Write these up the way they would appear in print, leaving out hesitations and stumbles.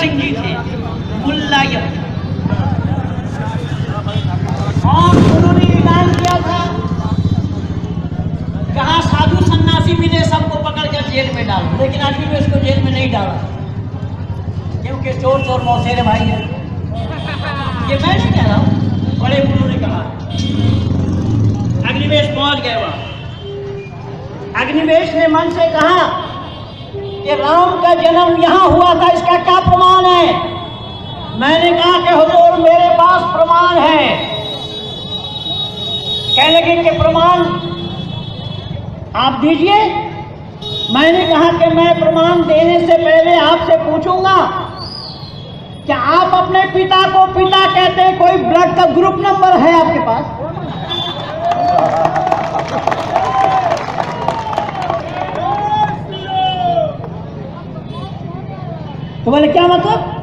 सिंह जी थे, मुल्लायम, और उन्होंने ऐलान किया था, कहा साधु सन्यासी मिले सबको पकड़कर जेल में डालो, लेकिन अभी भी उसको जेल में नहीं डाला, क्योंकि चोर चोर मौसेरे भाई है। ये मैं नहीं कह रहा हूँ, बड़े गुरु ने कहा। अग्निवेश पहुंच गए वहां। अग्निवेश ने मन से कहा कि राम का जन्म यहाँ हुआ था, इसका क्या प्रमाण है? मैंने कहा कि हुजूर मेरे पास प्रमाण है। कहने लगे कि प्रमाण आप दीजिए। मैंने कहा कि मैं प्रमाण देने से पहले आपसे पूछूंगा क्या आप अपने पिता को पिता कहते हैं? कोई ब्लड का ग्रुप नंबर है आपके पास? तो बोले क्या मतलब?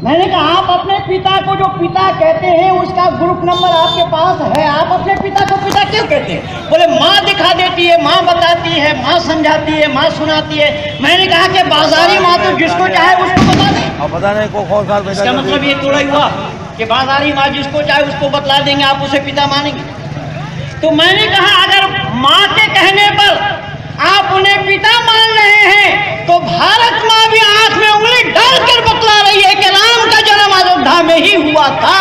मैंने कहा आप अपने पिता को जो पिता कहते हैं उसका ग्रुप नंबर आपके पास है, आप अपने पिता को पिता क्यों कहते हैं? बोले माँ दिखा देती है, माँ बताती है, माँ समझाती है, माँ सुनाती है। मैंने कहा कि बाजारी माँ तो जिसको चाहे उसको बता दे। पता नहीं को कौन सा इसका मतलब ये थोड़ा ही हुआ कि बाजारी माँ जिसको चाहे उसको बतला देंगे, आप उसे पिता मानेंगे? तो मैंने कहा अगर माँ के कहने पर आप उन्हें पिता मान रहे हैं तो भारत माँ भी आंख में उंगली डालकर बतला रही है कि राम का जन्म अयोध्या में ही हुआ था।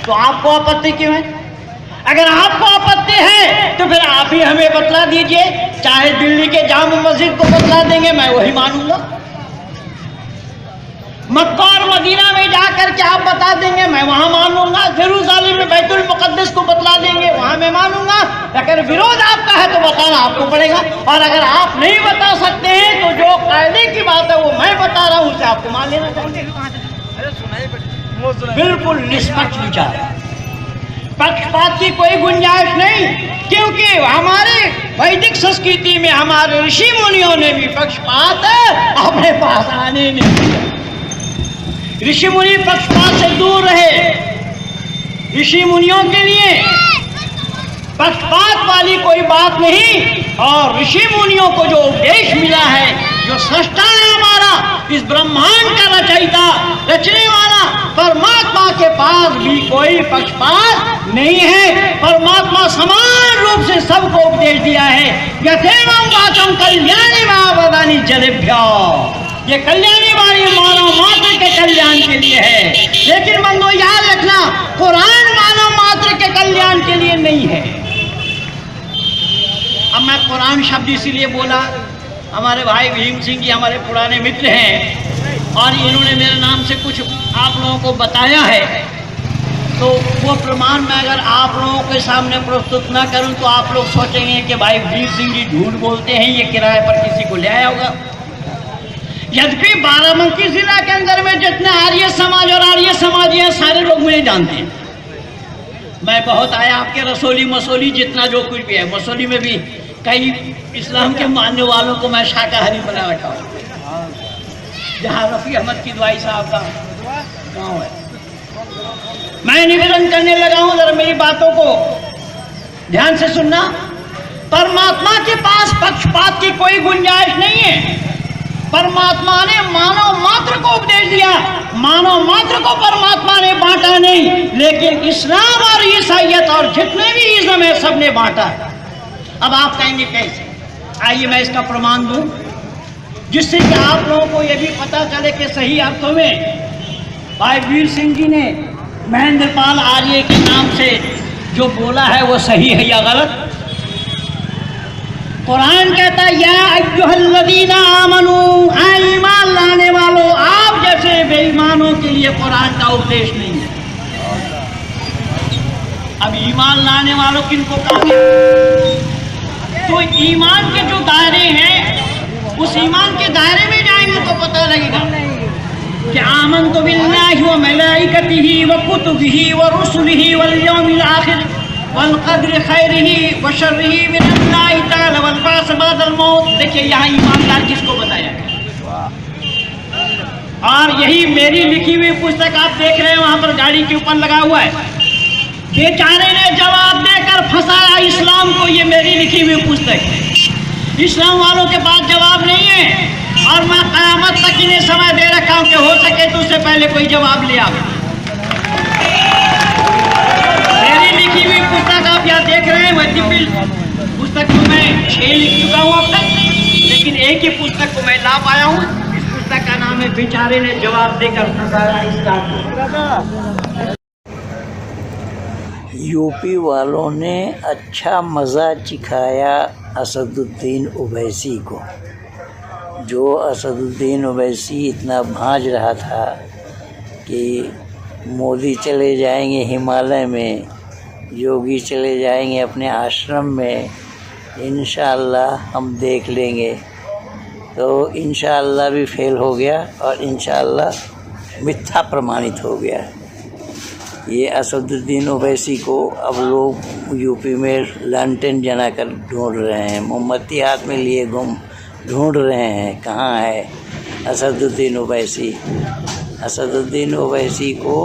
तो आपको आपत्ति क्यों है? अगर आपको आपत्ति है तो फिर आप ही हमें बतला दीजिए, चाहे दिल्ली के जामा मस्जिद को बतला देंगे, मैं वही मानूंगा। मक्का और मदीना में जाकर के आप बता देंगे, मैं वहां मान लूंगा। जेरूसलम में बैतुल मुकद्दस को बतला देंगे, वहां मैं मानूंगा। अगर विरोध आपका है तो बताना आपको पड़ेगा, और अगर आप नहीं बता सकते हैं तो जो कायदे की बात है वो मैं बता रहा हूं उसे आपको मान लेना चाहिए। बिल्कुल निष्पक्ष विचार, पक्षपात की कोई गुंजाइश नहीं, क्योंकि हमारे वैदिक संस्कृति में हमारे ऋषि मुनियों ने भी पक्षपात अपने पास आने नहीं दिया। ऋषि मुनि पक्षपात से दूर रहे। ऋषि मुनियों के लिए पक्षपात वाली कोई बात नहीं, और ऋषि मुनियों को जो उपदेश मिला है, जो सृष्टा है हमारा, इस ब्रह्मांड का रचयिता, रचने वाला परमात्मा के पास भी कोई पक्षपात नहीं है। परमात्मा समान रूप से सबको उपदेश दिया है। यथेवं वाचम कल्याणी महावदानी जलेभ्य, ये कल्याणी वाणी मानव मात्र के कल्याण के लिए है। लेकिन बंधु याद रखना, कुरान मानव मात्र के कल्याण के लिए नहीं है। अब मैं कुरान शब्द इसीलिए बोला, हमारे भाई भीम सिंह जी हमारे पुराने मित्र हैं और इन्होंने मेरे नाम से कुछ आप लोगों को बताया है, तो वो प्रमाण मैं अगर आप लोगों के सामने प्रस्तुत ना करूं तो आप लोग सोचेंगे कि भाई भीम सिंह जी झूठ बोलते हैं, ये किराए पर किसी को ले आया होगा। यद्यपि बाराबंकी जिला के अंदर में जितने आर्य समाज और आर्य समाजी हैं सारे लोग मुझे जानते हैं। मैं बहुत आया आपके रसोली मसोली जितना जो कुछ भी है, मसोली में भी कई इस्लाम के मानने वालों को मैं शाकाहारी बना रखा हूँ, जहाँ रफ़ी अहमद की दुआई साहब का गाँव है। मैं निवेदन करने लगा हूँ, जरा मेरी बातों को ध्यान से सुनना। परमात्मा के पास पक्षपात की कोई गुंजाइश नहीं है। परमात्मा ने मानव मात्र को उपदेश दिया, मानव मात्र को परमात्मा ने बांटा नहीं, लेकिन इस्लाम और ईसाईयत और जितने भी इस्म है सबने बांटा। अब आप कहेंगे कैसे? आइए मैं इसका प्रमाण दूं, जिससे कि आप लोगों को यह भी पता चले कि सही अर्थों में भाई वीर सिंह जी ने महेंद्रपाल आर्य के नाम से जो बोला है वो सही है या गलत। कुरान कहता है या अय्युहल्लज़ीना आमनू, ईमान लाने वालों, आप जैसे बेईमानों के लिए कुरान का उपदेश नहीं है। अब ईमान लाने वालों किनको कहा? तो ईमान के जो दायरे हैं उस ईमान के दायरे में जाएंगे तो पता लगेगा कि आमनतु बिल्लाहि व मलाइकतिही व कुतुबिही व रुसुलिही वल यौमिल आखिर वल क़द्रि खैरिही व शर्रिही मिनल्लाहि तआला वल बास बादल मौत। देखिए यहाँ ईमानदार किसको बताया है, और यही मेरी लिखी हुई पुस्तक आप देख रहे हैं वहाँ पर गाड़ी के ऊपर लगा हुआ है। बेचारे ने जवाब देकर फंसाया इस्लाम को, ये मेरी लिखी हुई पुस्तक है। इस्लाम वालों के पास जवाब नहीं है। और मैं क़यामत तक इन्हें समय दे रखा हूं कि हो सके तो उससे पहले कोई जवाब ले आवे। मेरी लिखी हुई पुस्तक आप यहाँ देख रहे हैं, वह दिव्य पुस्तक को मैं 6 लिख चुका हूँ अब तक, लेकिन एक ही पुस्तक को मैं ला पाया हूँ। इस पुस्तक का नाम है बेचारे ने जवाब देकर फंसाया इस्लाम। यूपी वालों ने अच्छा मज़ा चिखाया असदुद्दीन ओवैसी को। जो असदुद्दीन ओवैसी इतना भांज रहा था कि मोदी चले जाएंगे हिमालय में, योगी चले जाएंगे अपने आश्रम में, इंशाअल्लाह हम देख लेंगे, तो इंशाअल्लाह भी फेल हो गया और इंशाअल्लाह मिथ्या प्रमाणित हो गया। ये असदुद्दीन ओवैसी को अब लोग यूपी में लालटेन जलाकर ढूंढ रहे हैं, मोमबत्ती हाथ में लिए ढूंढ रहे हैं कहाँ है असदुद्दीन ओवैसी। असदुद्दीन ओवैसी को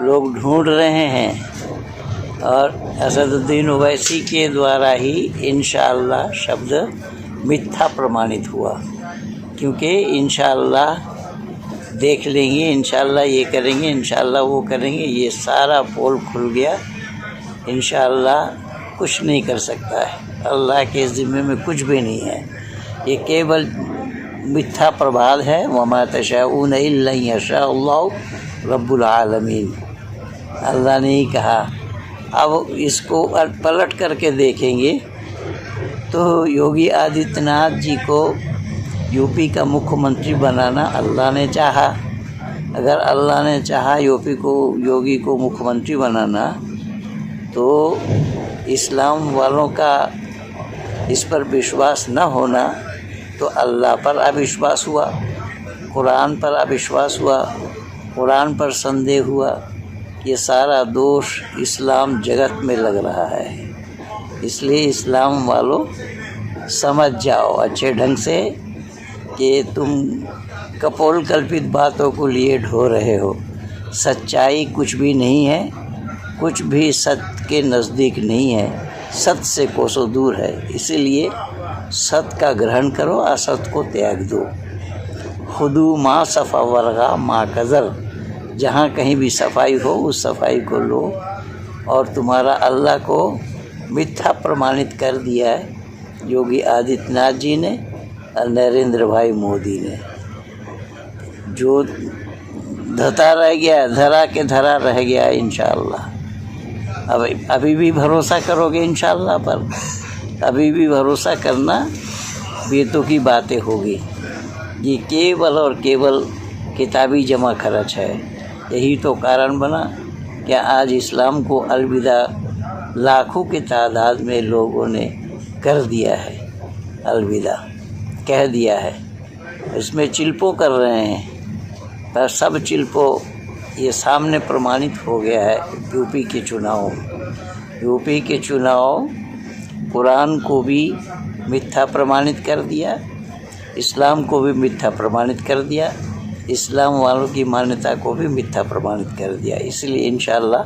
लोग ढूंढ रहे हैं और असदुद्दीन ओवैसी के द्वारा ही इंशाअल्लाह शब्द मिथ्या प्रमाणित हुआ, क्योंकि इंशाअल्लाह देख लेंगे, इंशाअल्लाह ये करेंगे, इंशाअल्लाह वो करेंगे, ये सारा पोल खुल गया। इंशाअल्लाह कुछ नहीं कर सकता है, अल्लाह के ज़िम्मे में कुछ भी नहीं है, ये केवल मिथ्या प्रभाव है। वमा तशाऊन इल्ला यशाअल्लाहु रब्बुल आलमीन, अल्लाह ने ही कहा। अब इसको पलट करके देखेंगे तो योगी आदित्यनाथ जी को यूपी का मुख्यमंत्री बनाना अल्लाह ने चाहा। अगर अल्लाह ने चाहा योगी को मुख्यमंत्री बनाना, तो इस्लाम वालों का इस पर विश्वास न होना तो अल्लाह पर अविश्वास हुआ, कुरान पर अविश्वास हुआ, कुरान पर संदेह हुआ। ये सारा दोष इस्लाम जगत में लग रहा है। इसलिए इस्लाम वालों समझ जाओ अच्छे ढंग से कि तुम कपोल कल्पित बातों को लिए ढो रहे हो। सच्चाई कुछ भी नहीं है, कुछ भी सत्य के नज़दीक नहीं है, सत्य से कोसों दूर है। इसीलिए सत्य का ग्रहण करो, असत्य को त्याग दो। खुदू माँ सफ़ा वर्गा माँ कज़र, जहाँ कहीं भी सफाई हो उस सफाई को लो। और तुम्हारा अल्लाह को मिथ्या प्रमाणित कर दिया है योगी आदित्यनाथ जी ने और नरेंद्र भाई मोदी ने। जो धता रह गया, धरा के धरा रह गया इंशाअल्लाह। अब अभी भी भरोसा करोगे इंशाअल्लाह पर, अभी भी भरोसा करना बेतों की बातें होगी। ये केवल और केवल किताबी जमा खर्च है। यही तो कारण बना कि आज इस्लाम को अलविदा लाखों की तादाद में लोगों ने कर दिया है, अलविदा कह दिया है। इसमें चिल्पो कर रहे हैं, पर सब चिल्पो ये सामने प्रमाणित हो गया है। यूपी के चुनाव कुरान को भी मिथ्या प्रमाणित कर दिया, इस्लाम को भी मिथ्या प्रमाणित कर दिया, इस्लाम वालों की मान्यता को भी मिथ्या प्रमाणित कर दिया। इसलिए इंशाअल्लाह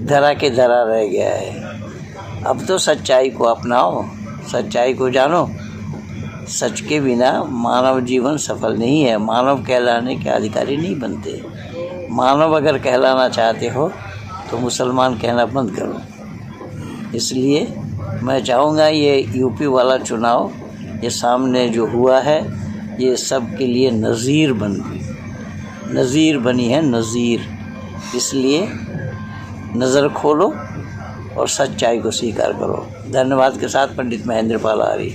धरा के धरा रह गया है। अब तो सच्चाई को अपनाओ, सच्चाई को जानो। सच के बिना मानव जीवन सफल नहीं है। मानव कहलाने के अधिकारी नहीं बनते। मानव अगर कहलाना चाहते हो तो मुसलमान कहना बंद करो। इसलिए मैं चाहूँगा ये यूपी वाला चुनाव ये सामने जो हुआ है, ये सब के लिए नज़ीर बनी है, नज़ीर। इसलिए नज़र खोलो और सच्चाई को स्वीकार करो। धन्यवाद के साथ पंडित महेंद्र पाल आर्य।